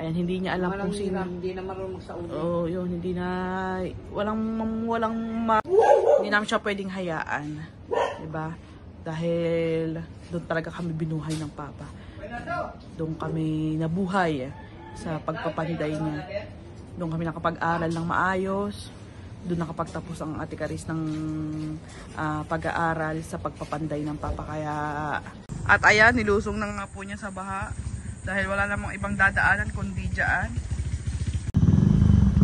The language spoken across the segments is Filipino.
Ayan, hindi niya alam kung sino. Hindi na marunong magsauli. Oo, yun, hindi namin siya pwedeng hayaan. Diba? Dahil doon talaga kami binuhay ng papa. Doon kami nabuhay sa pagpapanday niya. Doon kami nakapag-aral ng maayos. Doon nakapagtapos ang Ate Caris ng pag-aaral sa pagpapanday ng papa. Kaya, at ayan, nilusong na nga po niya sa baha. Dahil wala namang ibang dadaanan kundi dyan.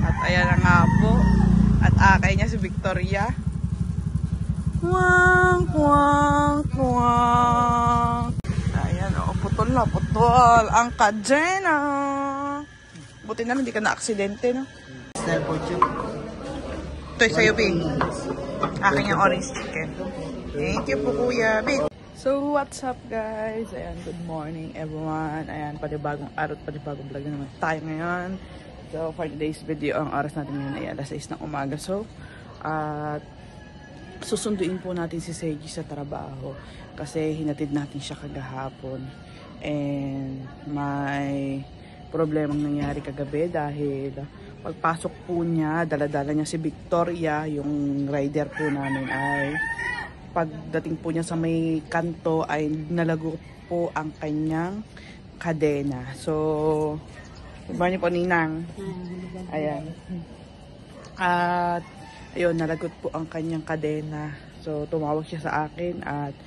At ayan na nga po. At akay niya si Victoria. Kwang, kwang, kwang. Ayan, oh, putol na, putol. Ang kadena. Buti na hindi ka na-aksidente, no? Ito yung sa'yo, Bing. Akin yung orange chicken. Thank you po, Kuya Bing. So, what's up, guys? Ayan, good morning, everyone. Ayan, panibagong araw at panibagong vlog na naman tayo ngayon. So, for today's video, ang oras natin ngayon ay alas 6 ng umaga. So, susunduin po natin si Seiji sa trabaho kasi hinatid natin siya kagahapon. And may problemang nangyari kagabi dahil pagpasok po niya, dala-dala niya si Victoria, yung rider po namin ay pagdating po niya sa may kanto ay nalagot po ang kanyang kadena. So, ba niyo po, Ninang? Ayan. At, ayun, nalagot po ang kanyang kadena. So, tumawag siya sa akin at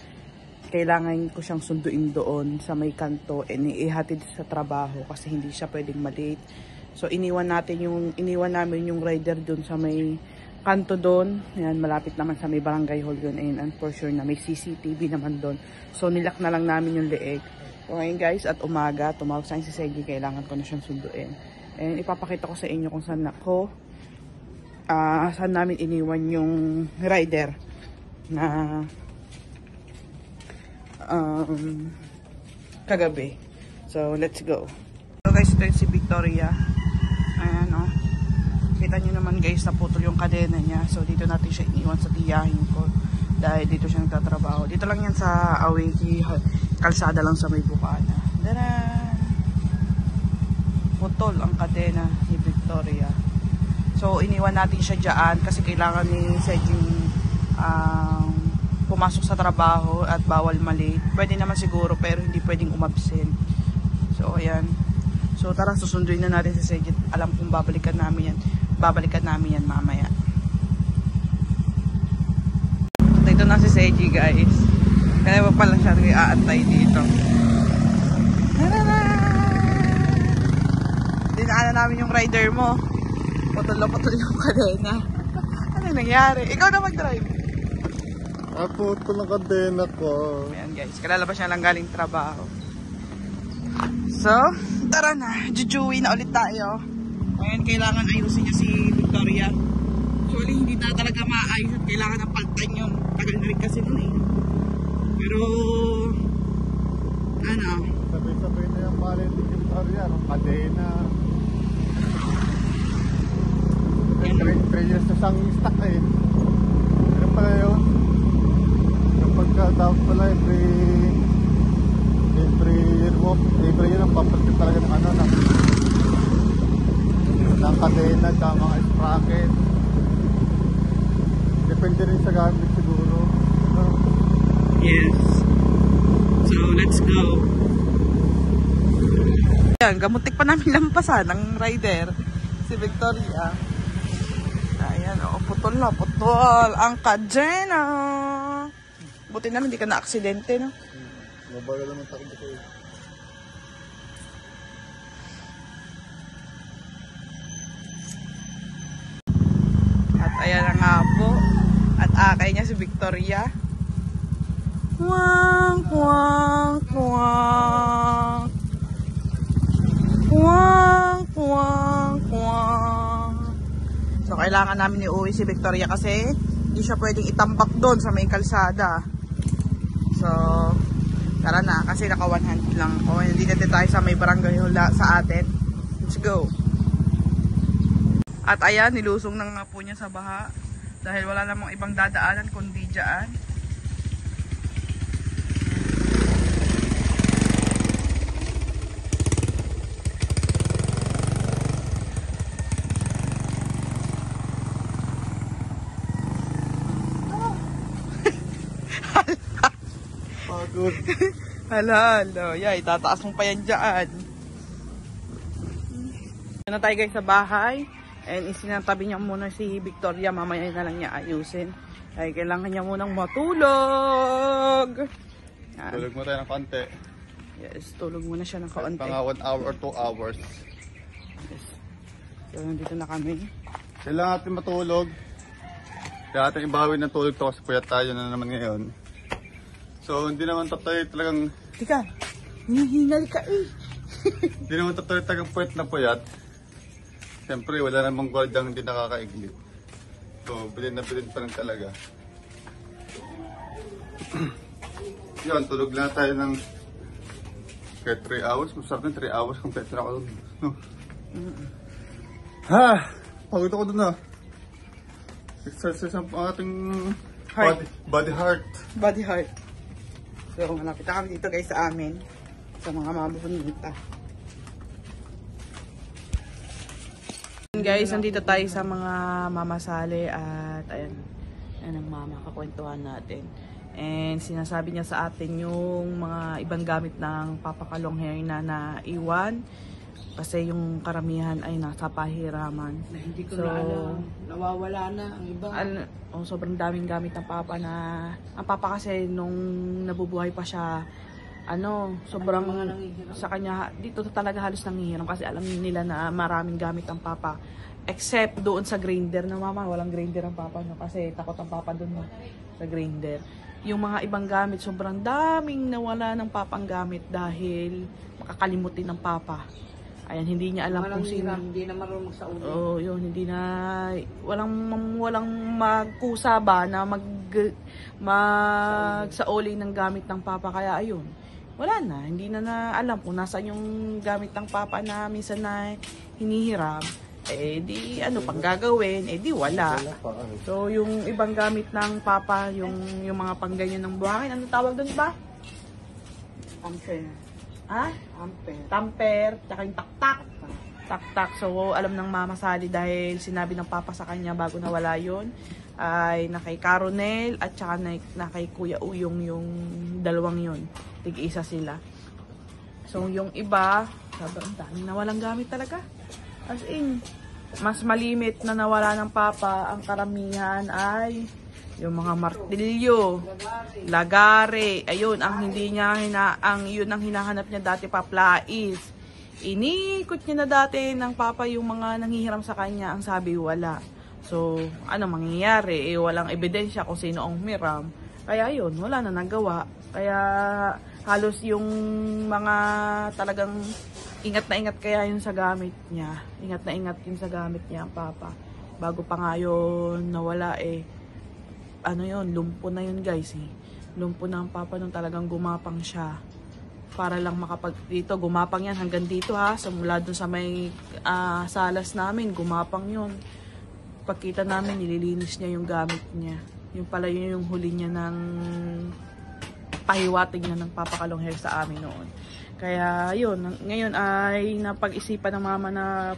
kailangan ko siyang sunduin doon sa may kanto and ihatid sa trabaho kasi hindi siya pwedeng malate. So, iniwan namin yung rider doon sa may kanto doon. Yan, malapit naman sa may barangay hall yun. And for sure na may CCTV naman doon. So, nilak na lang namin yung leeg. So, ngayon guys, at umaga, tumawag sa akin si Seiji. Kailangan ko na siyang sunduin. And ipapakita ko sa inyo kung saan saan namin iniwan yung rider na kagabi. So, let's go. So guys, ito yung si Victoria. Ayan, o. Kita nyo naman guys, naputol yung kadena niya. So, dito natin siya iniwan sa tiyahin ko. Dahil dito siya nagtatrabaho. Dito lang yan sa Aweki. Kalsada lang sa may Bukana. Daran! Putol ang kadena ni Victoria. So, iniwan natin siya dyan kasi kailangan ni Sejing pumasok sa trabaho at bawal mali. Pwede naman siguro pero hindi pwedeng umabsent. So, ayan. So, tara, susunduin na natin si Sejing. Alam kong babalikan namin yan mamaya. Dito na si Seiji, guys. Kaya pa pala siya nag-aantay dito. Dinaanan namin yung rider mo. Putol yung kadena. Ano nangyari? Ikaw na mag-drive. Putol ang kadena ko. Ayan guys, kalalabas siya lang galing trabaho. So, tara na. Jujuwi na ulit tayo. Ngayon, kailangan ayusin niya si Victoria. Actually, hindi na talaga maayos at kailangan ng paltan yun. Tagal na rin kasi nun eh. Pero, ano? Sabay-sabay na yung palit ni Victoria. Kadena. 3 years na siyang stock eh. Ano pala yun? Kapag dapat pala every year ang papalit talaga ng ano ng kadena at mga sprocket. Depende rin sa gamit siguro. Yes. So, let's go. Ayan, gamutik pa namin lampasan ng rider. Si Victoria. Ayan, oh, putol na, putol. Ang kadena. Buti naman, hindi ka na-aksidente, no? Mabagal naman takbo ko eh. At ayan na nga po. At akay niya si Victoria. Kwang, kwang, kwang. Kwang, kwang, kwang. So, kailangan namin iuwi si Victoria kasi hindi siya pwedeng itambak doon sa may kalsada. So, tara na. Kasi naka 100 lang ako. Hindi natin tayo sa may barangay hula sa atin. Let's go. At ayan, nilusong na nga po niya sa baha. Dahil wala namang ibang dadaanan kundi dyan. Good. Hala. Yeah, itataas mo pa yan dyan. Na tayo guys sa bahay. And isinatabi niya muna si Victoria. Mamaya na lang niya ayusin. Ay, kailangan niya munang matulog. Yan. Tulog mo tayo ng konti. Yes, tulog muna siya ng kaunti. Mga 1 hour or 2 hours. Yes. So, nandito na kami. Kailangan natin matulog. Kaya natin ibawin ng tulog to kasi puyat tayo na naman ngayon. So, hindi naman tatay talagang... Tika, hinihingal ka eh. Hindi naman tatay talagang puyat na puyat. Siyempre, wala namang guardyang hindi nakakaiglit. So, bilin na bilin pa rin talaga. Yun, tulog lang tayo ng kaya 3 hours. Masarap na 3 hours kung pwede na ako doon. No? Ha! Pagod ako doon na. Exercise ang ating Heart. body heart. Body heart. So, malapit na kami dito guys sa amin. Sa mga mabubunita. Guys, nandito tayo sa mga mamasali at ayan. Ayan ang mama, kakwentuhan natin. And sinasabi niya sa atin yung mga ibang gamit ng papakalong hair na naiwan. Kasi yung karamihan ay nasa pahiraman. Hindi ko na alam. Nawawala na ang iba. Sobrang daming gamit ng papa na... Ang papa kasi nung nabubuhay pa siya, sobrang sa kanya, dito talaga halos nangihiram kasi alam nila na maraming gamit ang papa. Except doon sa grinder na mama, walang grinder ang papa no kasi takot ang papa doon no, sa grinder. Yung mga ibang gamit, sobrang daming nawala ng papang gamit dahil makakalimutin ng papa. Ayan, hindi niya alam kung sino. Hindi na marunong sa ulo. Oo, yun, hindi na, walang magkusa ba na magsaoli ng gamit ng papa. Kaya ayun, wala na, hindi na alam kung nasaan yung gamit ng papa na minsan na hinihiram. Eh di pang gagawin, eh di wala. So yung ibang gamit ng papa, yung mga pangganyan ng buhangin, ano tawag doon ba? Tamper. Ha? Tamper, tsaka yung taktak. Taktak. So alam ng mama Sally dahil sinabi ng papa sa kanya bago nawala yon ay na kay Caronel at tsaka na kay Kuya Uyong yung dalawang yon. Tig-isa sila. So yung iba, sobrang dami na walang gamit talaga. As in, mas malimit na nawala ng papa, ang karamihan ay yung mga martilyo, lagare, ayun, ang hindi niya, yun ang hinahanap niya dati pa, plais. Inikot niya na dati ng papa yung mga nanghihiram sa kanya, ang sabi wala. So, ano mangyayari? Walang ebidensya kung sino ang humiram. Kaya yun, wala na nagawa. Kaya halos yung mga talagang ingat na ingat kaya yun sa gamit niya. Ingat na ingat yun sa gamit niya ang papa. Bago pa nga yun nawala yun, lumpo na yun guys eh. Lumpo na ang papa nung talagang gumapang siya. Para lang dito, gumapang yan hanggang dito ha. So mula dun sa may salas namin, gumapang yun. Pagkita namin, nililinis niya yung gamit niya. Yung pala yun yung huli niya ng pahiwatig niya ng papakalong hair sa amin noon. Kaya yun, ngayon ay napag-isipan ng mama na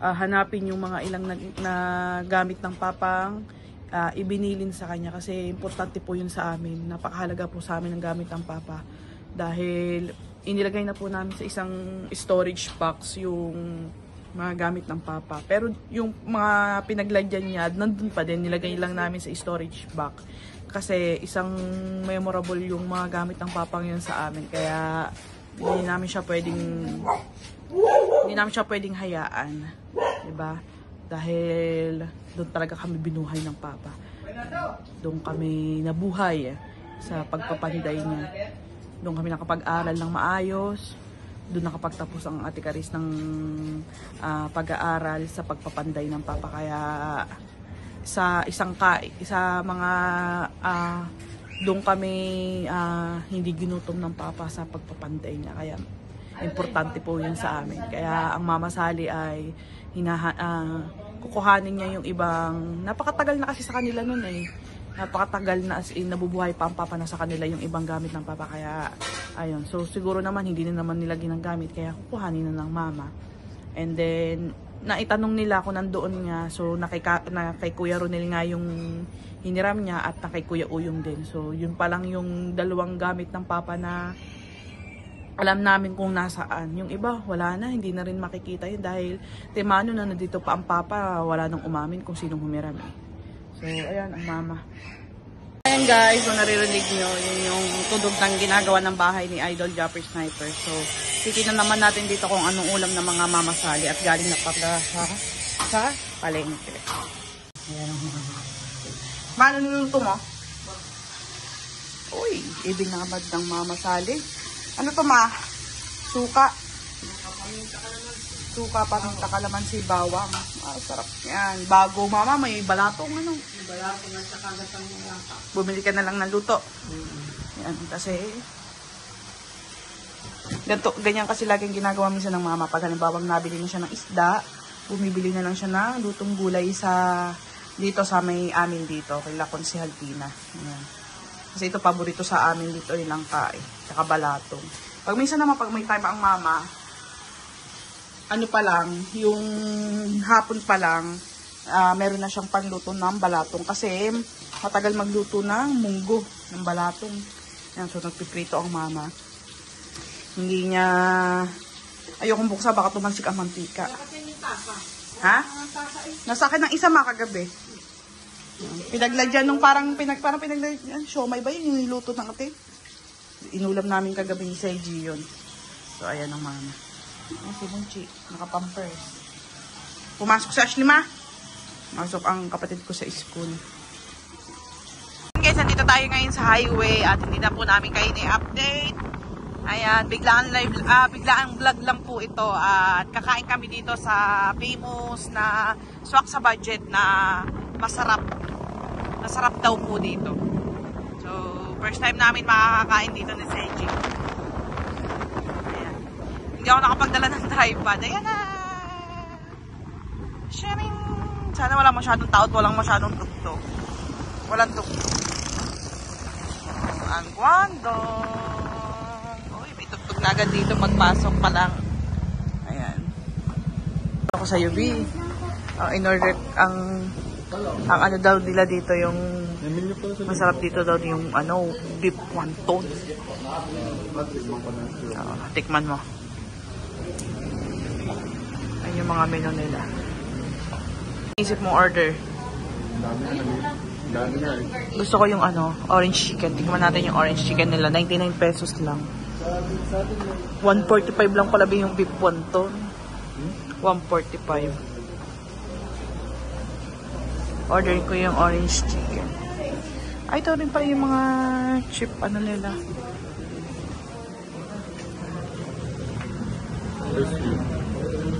hanapin yung mga ilang na gamit ng papang ibinilin sa kanya kasi importante po yun sa amin. Napakahalaga po sa amin ang gamit ng papa dahil inilagay na po namin sa isang storage box yung mga gamit ng papa. Pero yung mga pinaglagyan niya, nandun pa din, nilagay lang namin sa storage box. Kasi isang memorable yung mga gamit ng papang yun sa amin. Kaya hindi namin siya pwedeng hayaan. Diba? Dahil doon talaga kami binuhay ng papa. Doon kami nabuhay sa pagpapanday niya. Doon kami nakapag-aral ng maayos. Doon nakapagtapos ang Ate Caris ng pag-aaral sa pagpapanday ng papa. Kaya doon kami hindi ginutom ng papa sa pagpapanday niya. Kaya importante po yun sa amin. Kaya ang Mama Sally ay kukuhanin niya yung ibang, napakatagal na kasi sa kanila nun napakatagal na as in nabubuhay pa ang papa na sa kanila yung ibang gamit ng papa. Kaya ayun, so siguro naman hindi na naman nila ginagamit kaya kukuhanin na ng mama. And then naitanong nila kung nandoon nga, so na kay Kuya Ronel nga yung hiniram niya at na kay Kuya Uyong din. So, yun pa lang yung dalawang gamit ng papa na alam namin kung nasaan. Yung iba, wala na. Hindi na rin makikita yun dahil temano na nandito pa ang papa, wala nang umamin kung sinong humiram eh. So, ayan, ang mama. Ayan guys, kung naririnig nyo, yun yung tudog ng ginagawa ng bahay ni Idol Japper Sniper. So, titignan naman natin dito kung anong ulam ng mga mamasali at galing na pala sa palengke. Ayan. Paano niluluto mo? Uy, ibig na abad ng mamasali. Ano to ma? Suka. Suka, paminta, kalamansi, bawang. Ah, sarap yan. Bago mama, may balatong ano. Balatong at saka gatang lata. Bumili ka na lang ng luto. Yan, kasi ganyan kasi laging ginagawa minsan ng mama. Pag halimbawa nabili na siya ng isda, bumibili na lang siya ng lutong gulay dito sa may amin dito, kay La Consihaltina. Ayan. Kasi ito paborito sa amin dito, yung langka eh. Tsaka balatong. Pag minsan naman, pag may time ang mama, ano pa lang, yung hapon pa lang, meron na siyang panluto ng balatong. Kasi matagal magluto ng munggo, ng balatong. Ayan, so nagpiprito ang mama. Hindi niya, ayokong buksa, baka tumansik ang mantika. Ha? Nasa akin ng isa makagabi. Pinaglagyan nung parang pinaglagyan. Siomay ba yun? Yung niluto ng ate? Inulam namin kagabi ni Seiji yun. So, ayan ang mama. Ayan si Bunchi. Nakapampers. Pumasok si Ashley ma. Masok ang kapatid ko sa school. Guys, nandito tayo ngayon sa highway at hindi na po namin kayo ni-update. Ayan, biglaan vlog lang po ito at kakain kami dito sa famous na swak sa budget na masarap daw po dito. So, first time namin makakakain dito ni Seiji. Ayan. Hindi ako nakapagdala ng tripod. Ayan na! Sharing! Sana wala masyadong tao at walang masyadong tugtog. Walang tugtog. Ang Guangdong! Uy, may tugtog na agad dito magpasok pa lang. Ayan. Ako sa UB. In-order ang ano daw nila dito yung masarap dito daw yung ano beef wonton. Tikman mo. Ayun yung mga menu nila. Isip mo order. Gusto ko yung ano orange chicken. Tikman natin yung orange chicken nila. 99 pesos lang. 145 lang pala yung beef wonton. 145. Orderin ko yung orange chicken. Ay, ito rin pala yung mga chip, ano nila.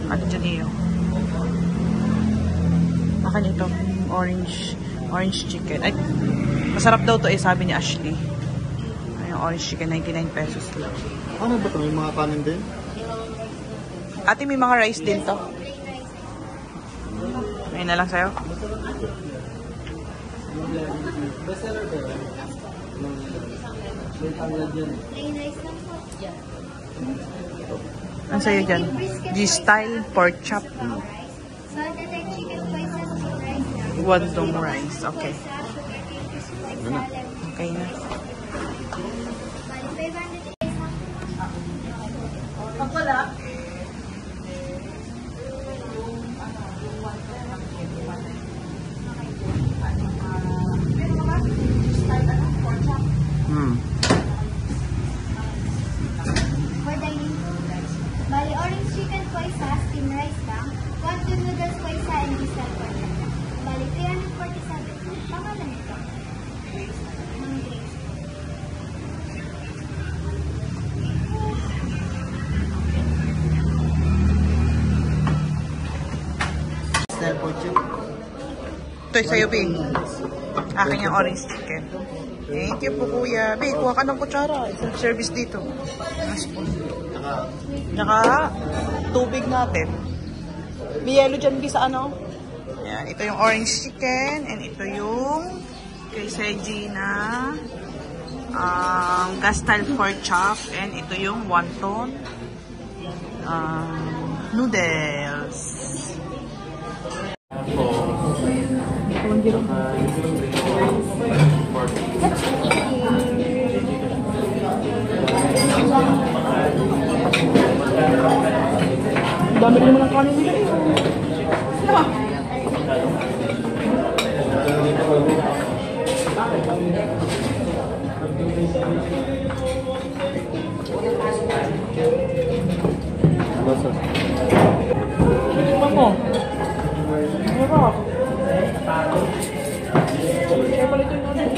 Ano dyan iyo? Akin ito, orange chicken. Ay, masarap daw to eh, sabi ni Ashley. Ay, yung orange chicken, 99 pesos lang. Ano ba ito? May mga kanin din? Ate, may mga rice din to. Ayun na lang sa'yo. Ano sa'yo dyan? G-style pork chop. Guangdong rice. Okay. Okay na. Pag wala, Bali, orange chicken po isa, steam rice lang. 1 noodles po isa, and diesel po isa. Bali, 347. Pangalan ito? Ng Grace. ito yung sa'yo, Bing. Akin yung orange chicken. Thank you po, kuya. Bing, kuha ka ng kutsara. Isang service dito. Tsaka, tubig natin. May yellow dyan, Bi, sa ano? Ayan, ito yung orange chicken. And ito yung kay Seiji na gas-style pork chop. And ito yung wonton noodles. Dami rin naman ng kanin nila eh. Tingnan mo. Sarap. Kaya pala ito yung ano eh.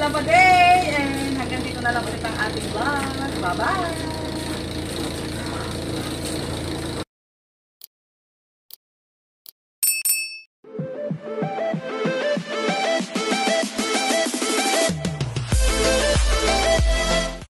lang pa day. And hanggang dito na lang ulit ang ating vlog. Bye-bye!